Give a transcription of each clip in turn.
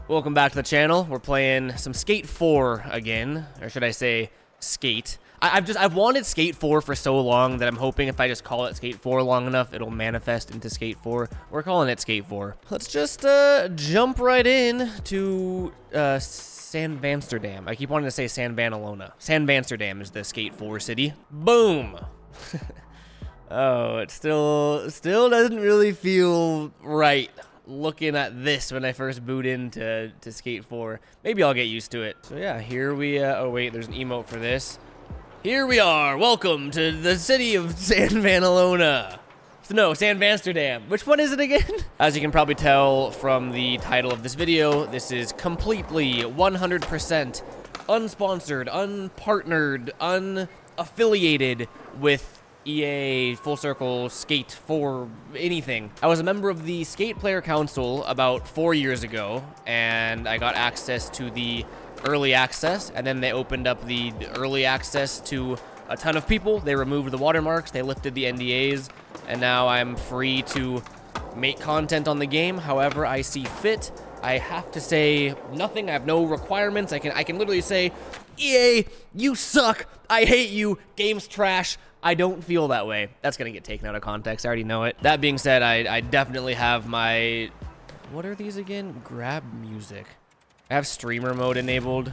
Welcome back to the channel. We're playing some Skate 4 again, or should I say Skate. I've wanted Skate 4 for so long that I'm hoping if I just call it Skate 4 long enough, it'll manifest into Skate 4. We're calling it Skate 4. Let's just jump right in to San Vansterdam. I keep wanting to say San Vanalona. San Vansterdam is the Skate 4 city. Boom. Oh, it still doesn't really feel right looking at this when I first boot into Skate 4. Maybe I'll get used to it. So yeah, here we, oh wait, there's an emote for this. Here we are, welcome to the city of San Vanalona. No, San Vansterdam. Which one is it again? As you can probably tell from the title of this video, this is completely 100% unsponsored, unpartnered, unaffiliated with EA, Full Circle, Skate 4, anything. I was a member of the Skate Player Council about 4 years ago, and I got access to the early access, and then they opened up the early access to a ton of people. They removed the watermarks, they lifted the NDAs, and now I'm free to make content on the game however I see fit. I have to say nothing. I have no requirements. I can literally say, EA, you suck. I hate you. Game's trash. I don't feel that way. That's gonna get taken out of context. I already know it. That being said, I definitely have my, what are these again? Grab music. I have streamer mode enabled,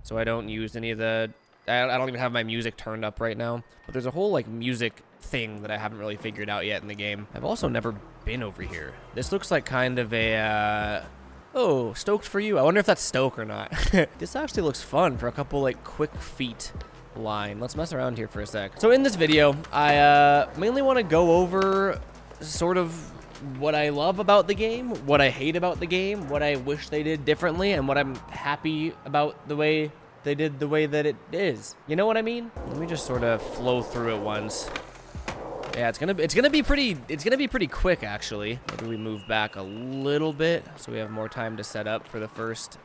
so I don't use any of the, I don't even have my music turned up right now. But there's a whole like music thing that I haven't really figured out yet in the game. I've also never been over here. This looks like kind of a, oh, stoked for you. I wonder if that's Stoke or not. This actually looks fun for a couple like quick feet line. Let's mess around here for a sec. So in this video, I mainly want to go over sort of what I love about the game, what I hate about the game, what I wish they did differently, and what I'm happy about the way they did the way that it is. You know what I mean? Let me just sort of flow through it once. Yeah, it's gonna be pretty quick actually. Maybe we move back a little bit so we have more time to set up for the first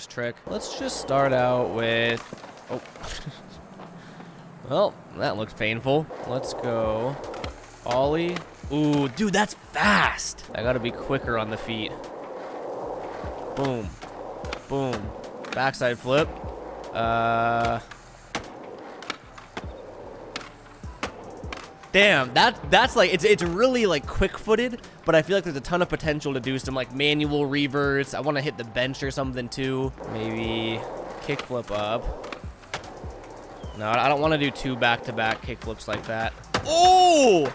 trick. Let's just start out with, oh. Well, that looks painful. Let's go ollie. Ooh, dude, that's fast. I gotta be quicker on the feet. Boom, boom, backside flip. Damn, that's like, it's really like quick-footed, but I feel like there's a ton of potential to do some like manual reverts. I want to hit the bench or something too. Maybe kickflip up. No, I don't want to do two back-to-back kickflips like that. Oh!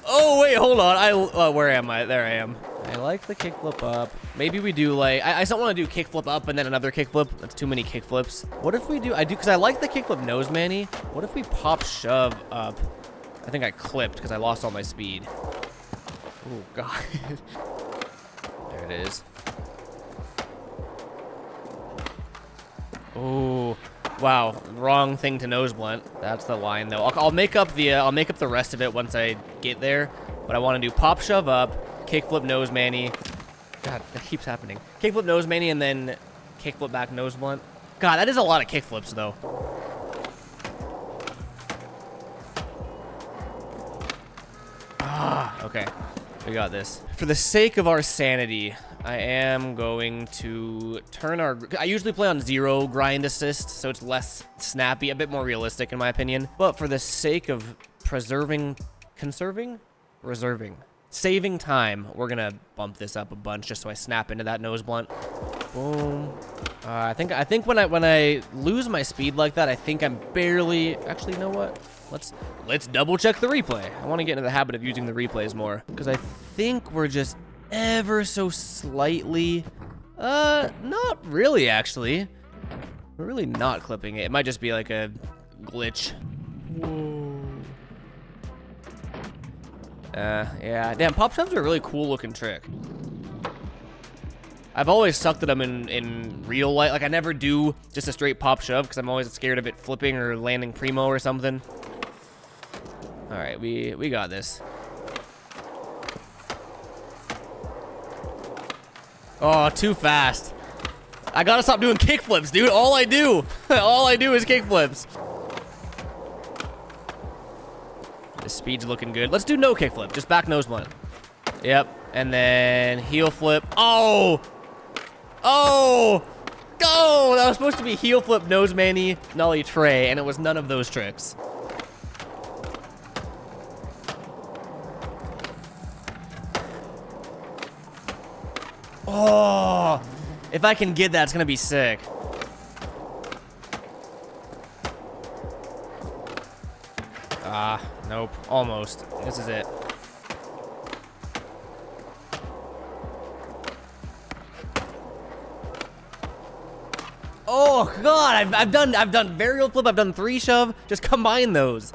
Oh, wait, hold on. Where am I? There I am. I like the kickflip up. Maybe we do like, I just don't want to do kickflip up and then another kickflip. That's too many kickflips. What if we do, because I like the kickflip nose manny. What if we pop shove up? I think I clipped because I lost all my speed. Oh, God. There it is. Oh, wow. Wrong thing to nose blunt. That's the line, though. I'll make up the rest of it once I get there. But I want to do pop shove up, kickflip nose manny. God, that keeps happening. Kickflip nose manny and then kickflip back nose blunt. God, that is a lot of kickflips, though. Okay, we got this. For the sake of our sanity, I am going to turn our... I usually play on 0 grind assist, so it's less snappy, a bit more realistic in my opinion. But for the sake of preserving... Conserving? Reserving. Saving time, we're gonna bump this up a bunch just so I snap into that nose blunt. Boom. I think when I lose my speed like that, I think I'm barely... Actually, you know what? Let's double check the replay. I want to get into the habit of using the replays more because I think we're just ever so slightly, not really actually. We're really not clipping it. It might just be like a glitch. Whoa. Yeah, damn, pop shoves are a really cool looking trick. I've always sucked at them in real life. Like I never do just a straight pop shove because I'm always scared of it flipping or landing primo or something. All right, we got this. Oh, too fast. I gotta stop doing kickflips, dude. All I do is kickflips. The speed's looking good. Let's do no kickflip, just back nose blunt. Yep, and then heel flip. Oh! Oh! Oh! That was supposed to be heel flip, nose manny, nollie tray, and it was none of those tricks. Oh! If I can get that, it's gonna be sick. Ah, nope. Almost. This is it. Oh god, I've done varial flip, I've done 3 shove. Just combine those.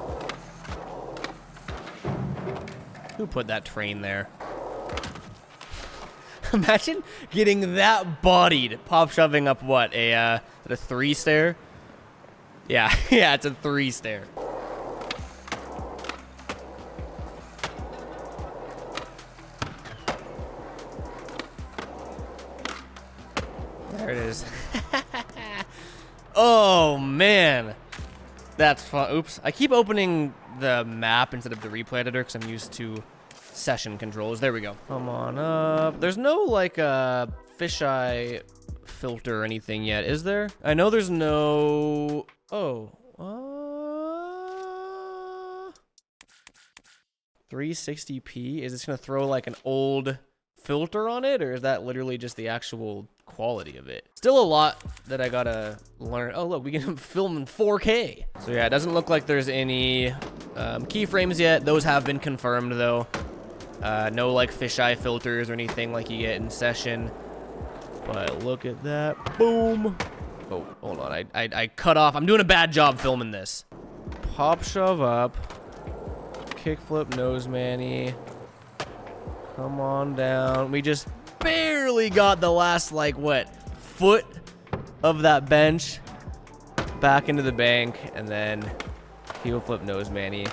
Who put that train there? Imagine getting that bodied, pop shoving up what, a 3 stair? Yeah, yeah, it's a 3 stair. There it is. Oh man, that's fun. Oops, I keep opening the map instead of the replay editor because I'm used to session controls. There we go. Come on up. There's no like fisheye filter or anything yet, is there? I know there's no. Oh. 360p. Is this gonna throw like an old filter on it, or is that literally just the actual quality of it? Still a lot that I gotta learn. Oh look, we can film in 4K. So yeah, it doesn't look like there's any keyframes yet. Those have been confirmed though. No like fisheye filters or anything like you get in session. But look at that. Boom. Oh, hold on. I cut off. I'm doing a bad job filming this. Pop shove up. Kickflip nose manny. Come on down. We just barely got the last, like, what, foot of that bench back into the bank, and then heel flip nose manny.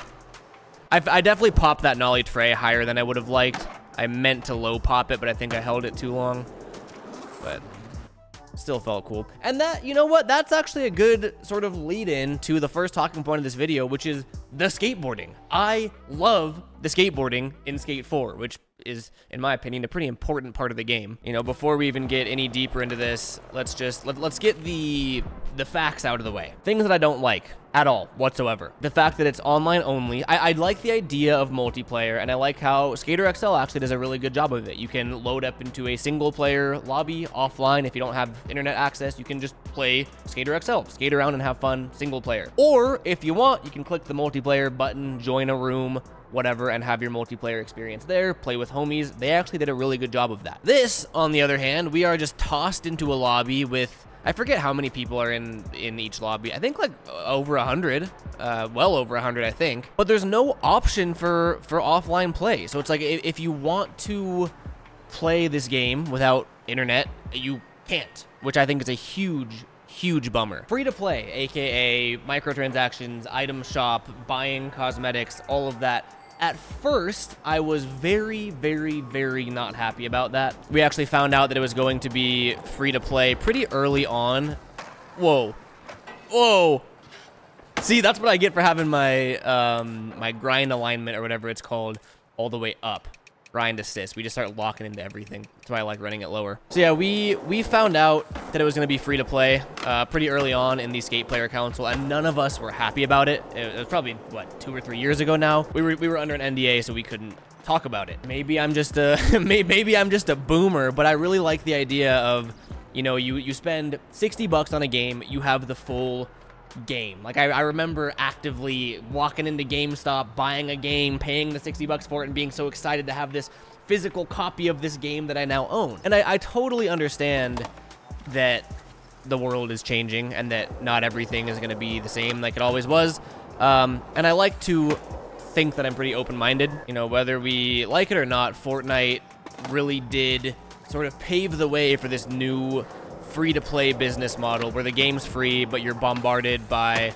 I definitely popped that nollie tray higher than I would have liked. I meant to low pop it, but I think I held it too long. But still felt cool. And that, you know what? That's actually a good sort of lead in to the first talking point of this video, which is the skateboarding. I love the skateboarding in Skate 4, which is, in my opinion, a pretty important part of the game. You know, before we even get any deeper into this, let's get the facts out of the way. Things that I don't like at all whatsoever. The fact that it's online only. I like the idea of multiplayer, and I like how Skater XL actually does a really good job of it. You can load up into a single player lobby offline. If you don't have internet access, you can just play Skater XL, skate around and have fun single player. Or if you want, you can click the multiplayer button, join a room, whatever, and have your multiplayer experience there, play with homies. They actually did a really good job of that. This, on the other hand, we are just tossed into a lobby with, I forget how many people are in each lobby. I think like over 100, well over 100, I think. But there's no option for offline play. So it's like if you want to play this game without internet, you can't, which I think is a huge bummer. Free to play, aka microtransactions, item shop, buying cosmetics, all of that. At first, I was very not happy about that. We actually found out that it was going to be free to play pretty early on. Whoa. Whoa. See, that's what I get for having my my grind alignment or whatever it's called all the way up. Grind assist. We just start locking into everything. That's why I like running it lower. So yeah, we found out that it was going to be free to play pretty early on in the Skate Player Council, and none of us were happy about it. It was probably what, 2 or 3 years ago now. We were under an NDA, so we couldn't talk about it. Maybe I'm just a maybe I'm just a boomer, but I really like the idea of, you know, you spend $60 on a game, you have the full game. Like I remember actively walking into GameStop, buying a game, paying the $60 for it, and being so excited to have this physical copy of this game that I now own. And I totally understand that the world is changing and that not everything is going to be the same like it always was. And I like to think that I'm pretty open-minded. You know, whether we like it or not, Fortnite really did sort of pave the way for this new free-to-play business model where the game's free, but you're bombarded by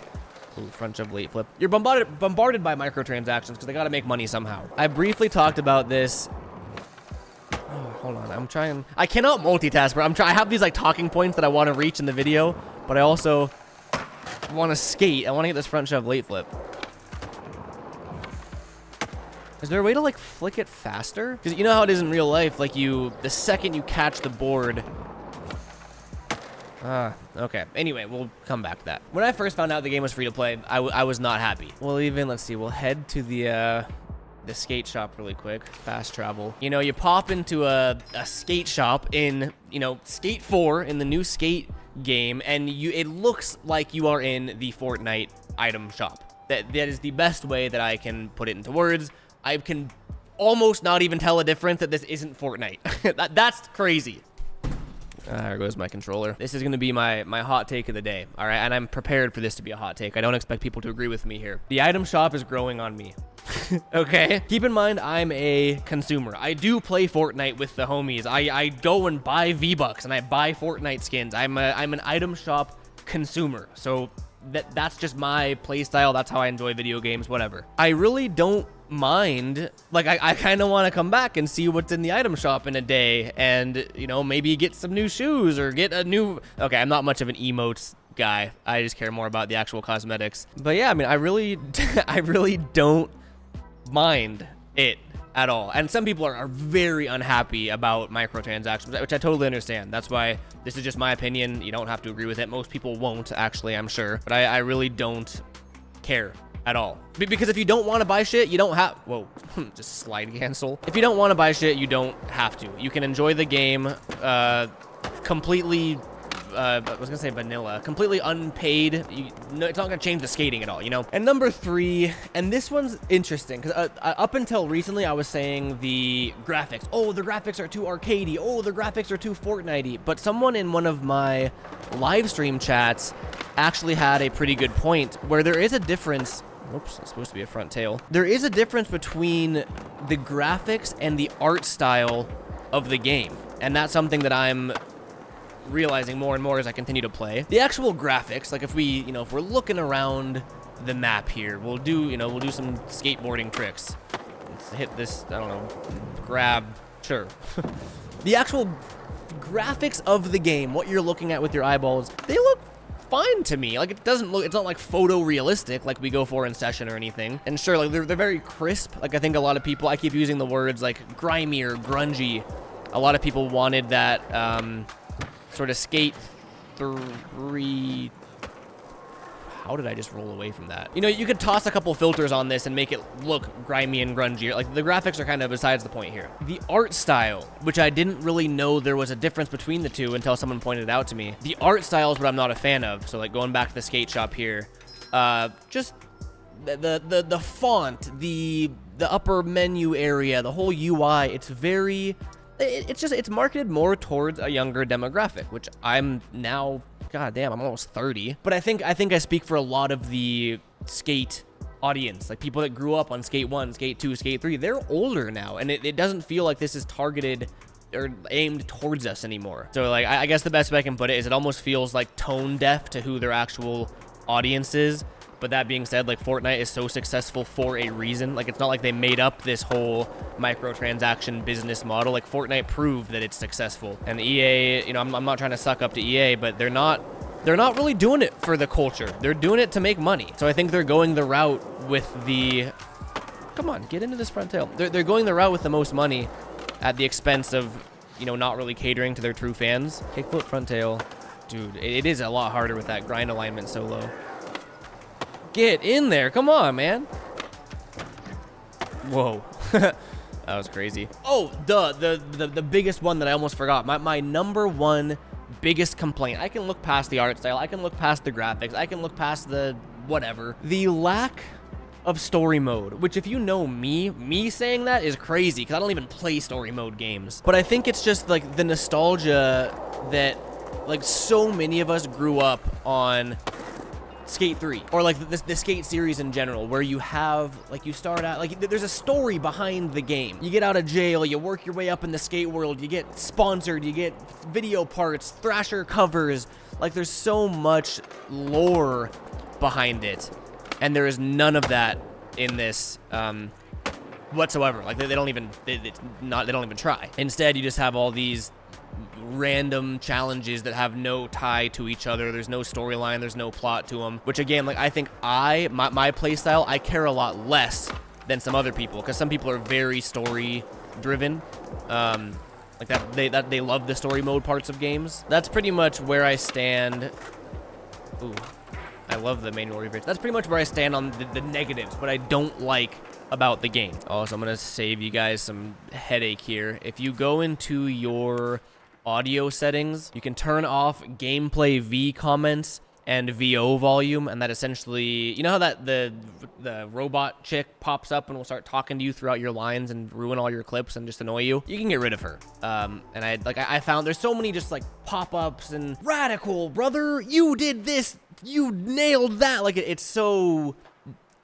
front shove late flip. You're bombarded by microtransactions because they got to make money somehow. I briefly talked about this. Oh, hold on, I'm trying. I cannot multitask, but I have these like talking points that I want to reach in the video, but I also want to skate. I want to get this front shove late flip. Is there a way to like flick it faster? Because you know how it is in real life. Like the second you catch the board, Okay. Anyway, we'll come back to that. When I first found out the game was free to play, I was not happy. Let's see, we'll head to the skate shop really quick. Fast travel. You know, you pop into a skate shop in, Skate 4 in the new Skate game, and it looks like you are in the Fortnite item shop. That is the best way that I can put it into words. I can almost not even tell a difference that this isn't Fortnite. That's crazy. There goes my controller. This is going to be my hot take of the day, all right? And I'm prepared for this to be a hot take. I don't expect people to agree with me here. The item shop is growing on me. Okay? Keep in mind, I'm a consumer. I do play Fortnite with the homies. I go and buy V-Bucks, and I buy Fortnite skins. I'm an item shop consumer. So that's just my play style. That's how I enjoy video games, whatever. I really don't mind, like, I kind of want to come back and see what's in the item shop in a day, and maybe get some new shoes or get a new, okay, I'm not much of an emotes guy. I just care more about the actual cosmetics. But yeah, I mean, I really don't mind it at all. And some people are very unhappy about microtransactions, which I totally understand. That's why this is just my opinion. You don't have to agree with it. Most people won't, actually, I'm sure. But I really don't care at all. Because if you don't want to buy shit, you don't have... Whoa, just slide cancel. If you don't want to buy shit, you don't have to. You can enjoy the game completely... I was gonna say vanilla, completely unpaid. It's not gonna change the skating at all, And number 3, and this one's interesting, because up until recently, I was saying the graphics. Oh, the graphics are too arcadey. Oh, the graphics are too Fortnitey. But someone in one of my live stream chats actually had a pretty good point, where there is a difference. Oops, it's supposed to be a front tail. There is a difference between the graphics and the art style of the game, and that's something that I'm realizing more and more as I continue to play. The actual graphics, like if we're looking around the map here, we'll do some skateboarding tricks. Let's hit this, I don't know, grab, sure. The actual graphics of the game, what you're looking at with your eyeballs, they look fine to me. Like, it's not like photorealistic like we go for in session or anything. And sure, like they're very crisp. Like, I think a lot of people, I keep using the words like grimy or grungy. A lot of people wanted that, sort of Skate 3... How did I just roll away from that? You could toss a couple filters on this and make it look grimy and grungy. Like, the graphics are kind of besides the point here. The art style, which I didn't really know there was a difference between the two until someone pointed it out to me. The art style is what I'm not a fan of. So, like, going back to the skate shop here, just the font, the upper menu area, the whole UI, it's very... It's marketed more towards a younger demographic, which I'm now, god damn, I'm almost 30. But I think I speak for a lot of the skate audience, like people that grew up on Skate 1, Skate 2, Skate 3. They're older now, and it doesn't feel like this is targeted or aimed towards us anymore. So, like, I guess the best way I can put it is it almost feels like tone deaf to who their actual audience is. But that being said, like, Fortnite is so successful for a reason. Like, it's not like they made up this whole microtransaction business model. Like, Fortnite proved that it's successful. And EA, I'm not trying to suck up to EA, but they're not really doing it for the culture. They're doing it to make money. So I think they're going the route with the... Come on, get into this front tail. They're going the route with the most money at the expense of, not really catering to their true fans. Kickflip front tail. Dude, it is a lot harder with that grind alignment so low. Get in there. Come on, man. Whoa. That was crazy. Oh, the biggest one that I almost forgot. My number one biggest complaint. I can look past the art style. I can look past the graphics. I can look past the whatever. The lack of story mode, which if you know me saying that is crazy because I don't even play story mode games. But I think it's just like the nostalgia that like so many of us grew up on Skate 3, or like the Skate series in general, where you have, like, you start out, like, there's a story behind the game. You get out of jail, you work your way up in the skate world, you get sponsored, you get video parts, Thrasher covers, like, there's so much lore behind it, and there is none of that in this, whatsoever. Like, they don't even try. Instead, you just have all these random challenges that have no tie to each other. There's no storyline, there's no plot to them, which again, like, I think my play style, I care a lot less than some other people, because some people are very story driven. Like that they love the story mode parts of games. That's pretty much where I stand. Ooh, I love the manual revision. That's pretty much where I stand on the negatives, what I don't like about the game. Also, I'm gonna save you guys some headache here. If you go into your audio settings, you can turn off gameplay V comments and VO volume, and that essentially, you know how that the robot chick pops up and will start talking to you throughout your lines and ruin all your clips and just annoy you? You can get rid of her. And I found there's so many just like pop-ups and radical, brother, you did this, you nailed that. Like it's so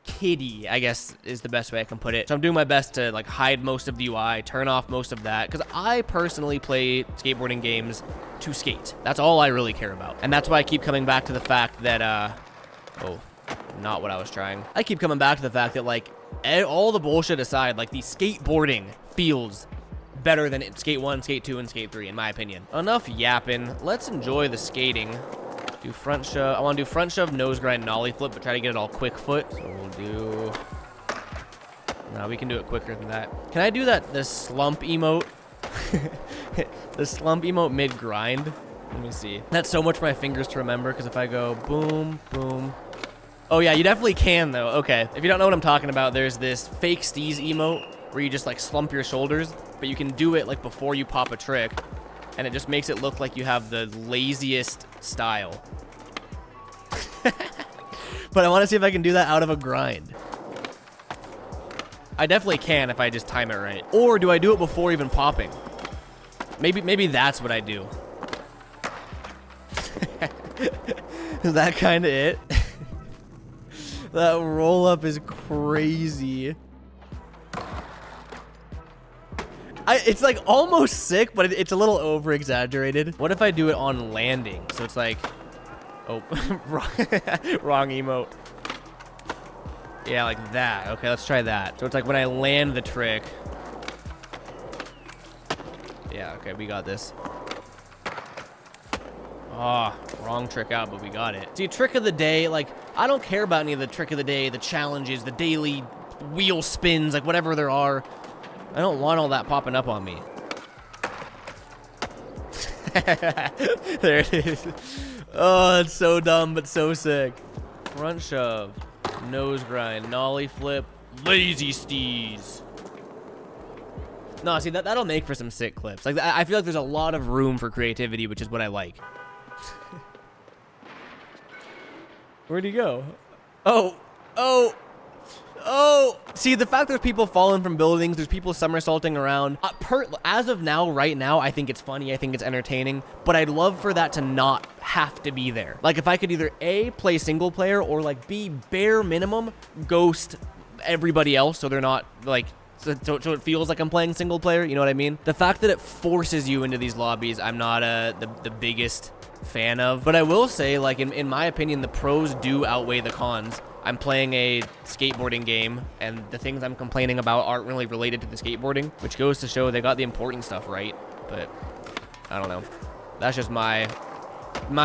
kiddie, I guess is the best way I can put it. So I'm doing my best to like hide most of the UI, turn off most of that, because I personally play skateboarding games to skate. That's all I really care about. And that's why I keep coming back to the fact that, oh, not what I was trying. I keep coming back to the fact that like all the bullshit aside, like the skateboarding feels better than Skate 1, Skate 2, and Skate 3, in my opinion. Enough yapping. Let's enjoy the skating. Do front shove. I want to do front shove, nose grind, nollie flip, but try to get it all quick foot. So we'll do... No, we can do it quicker than that. Can I do that, the slump emote? The slump emote mid-grind? Let me see. That's so much for my fingers to remember, because if I go boom, boom... Oh, yeah, you definitely can, though. Okay. If you don't know what I'm talking about, there's this fake steez emote where you just, like, slump your shoulders, but you can do it, like, before you pop a trick, and it just makes it look like you have the laziest style. But I want to see if I can do that out of a grind. I definitely can if I just time it right. Or do I do it before even popping? Maybe that's what I do. Is that kind of it? That roll up is crazy. It's like almost sick, but it's a little over exaggerated. What if I do it on landing? So it's like, oh, wrong emote. Yeah, like that. Okay, let's try that. So it's like when I land the trick. Yeah, okay, we got this. Oh, wrong trick out, but we got it. See, trick of the day, like, I don't care about any of the trick of the day, the challenges, the daily wheel spins, like whatever there are. I don't want all that popping up on me. There it is. Oh, it's so dumb, but so sick. Front shove, nose grind, nollie flip, lazy steez. No, see, that'll make for some sick clips. Like, I feel like there's a lot of room for creativity, which is what I like. Where'd he go? Oh, oh. Oh, see, the fact there's people falling from buildings, there's people somersaulting around. As of now, right now, I think it's funny, I think it's entertaining, but I'd love for that to not have to be there. Like, if I could either A, play single player, or, like, B, bare minimum, ghost everybody else so they're not, like, so it feels like I'm playing single player, you know what I mean? The fact that it forces you into these lobbies, I'm not the biggest fan of. But I will say, like, in my opinion, the pros do outweigh the cons. I'm playing a skateboarding game, and the things I'm complaining about aren't really related to the skateboarding, which goes to show they got the important stuff right, but I don't know. That's just my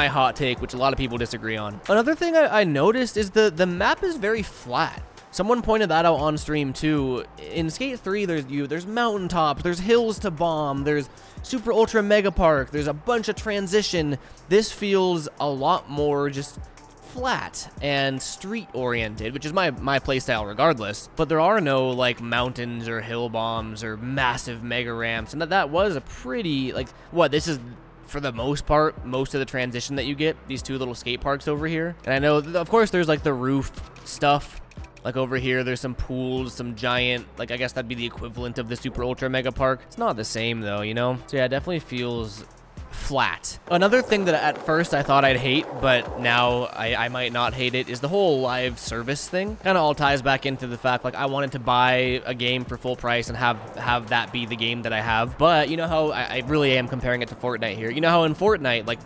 hot take, which a lot of people disagree on. Another thing I noticed is the map is very flat. Someone pointed that out on stream too. In Skate 3, there's mountaintops, there's hills to bomb, there's super ultra mega park, there's a bunch of transition. This feels a lot more just flat and street oriented, which is my playstyle regardless, but there are no like mountains or hill bombs or massive mega ramps, and that was a pretty, like, what, this is for the most part most of the transition that you get, these two little skate parks over here. And I know of course there's like the roof stuff, like over here there's some pools, some giant, like, I guess that'd be the equivalent of the super ultra mega park. It's not the same though, you know? So yeah, it definitely feels flat. Another thing that at first I thought I'd hate, but now I might not hate it, is the whole live service thing. Kind of all ties back into the fact, like, I wanted to buy a game for full price and have that be the game that I have. But you know how I really am comparing it to Fortnite here. You know how in Fortnite, like,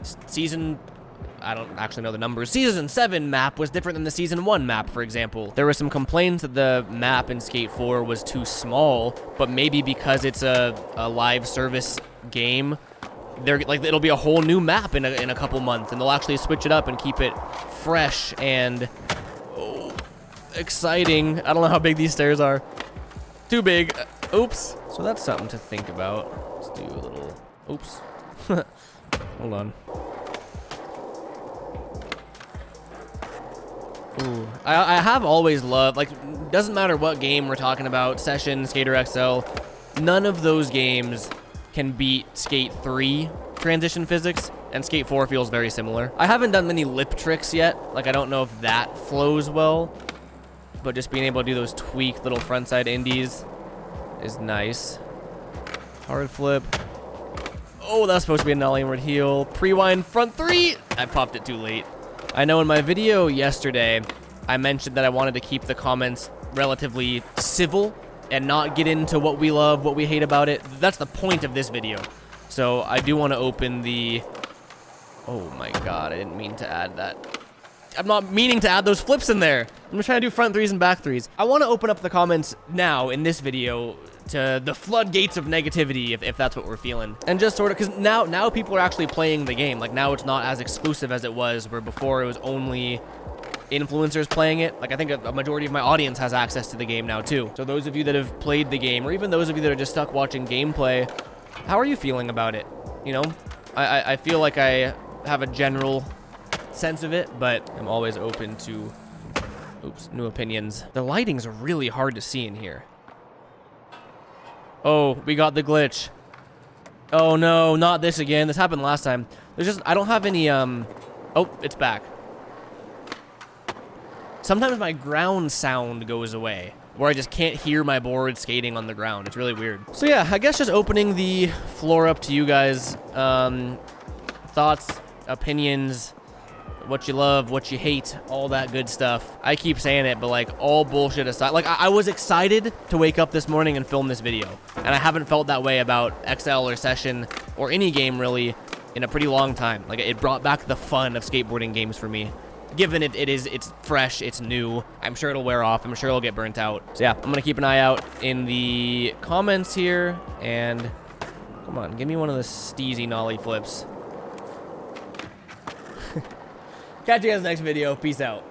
I don't actually know the numbers, Season 7 map was different than the Season 1 map, for example. There were some complaints that the map in Skate 4 was too small, but maybe because it's a live service game, it'll be a whole new map in a couple months, and they'll actually switch it up and keep it fresh and exciting. I don't know how big these stairs are. Too big. Oops. So that's something to think about. Let's do a little Oops. Hold on. Ooh. I have always loved, like, doesn't matter what game we're talking about, Session, Skater XL, none of those games can beat Skate 3 transition physics, and Skate 4 feels very similar. I haven't done many lip tricks yet, like I don't know if that flows well, but just being able to do those tweaked little frontside indies is nice. Hard flip. Oh, that's supposed to be a nollie inward heel. Pre-wind front 3. I popped it too late. I know in my video yesterday, I mentioned that I wanted to keep the comments relatively civil and not get into what we love, what we hate about it. That's the point of this video. So I do want to open the... Oh my god, I didn't mean to add that. I'm not meaning to add those flips in there. I'm just trying to do front 3s and back 3s. I want to open up the comments now in this video to the floodgates of negativity, if that's what we're feeling. And just sort of, because now people are actually playing the game. Like, now it's not as exclusive as it was, where before it was only influencers playing it. Like, I think a majority of my audience has access to the game now, too. So those of you that have played the game, or even those of you that are just stuck watching gameplay, how are you feeling about it? You know, I feel like I have a general sense of it, but I'm always open to, new opinions. The lighting's really hard to see in here. Oh, we got the glitch. Oh no, not this again. This happened last time. There's just, I don't have any, oh, it's back. Sometimes my ground sound goes away, where I just can't hear my board skating on the ground. It's really weird. So yeah, I guess just opening the floor up to you guys. Thoughts, opinions, what you love, what you hate, all that good stuff. I keep saying it, but like, all bullshit aside, like I was excited to wake up this morning and film this video, and I haven't felt that way about XL or Session or any game really in a pretty long time. Like, it brought back the fun of skateboarding games for me. Given it's fresh, it's new, I'm sure it'll wear off, I'm sure it'll get burnt out. So yeah, I'm gonna keep an eye out in the comments here, and come on, give me one of the steezy nollie flips. Catch you guys in the next video. Peace out.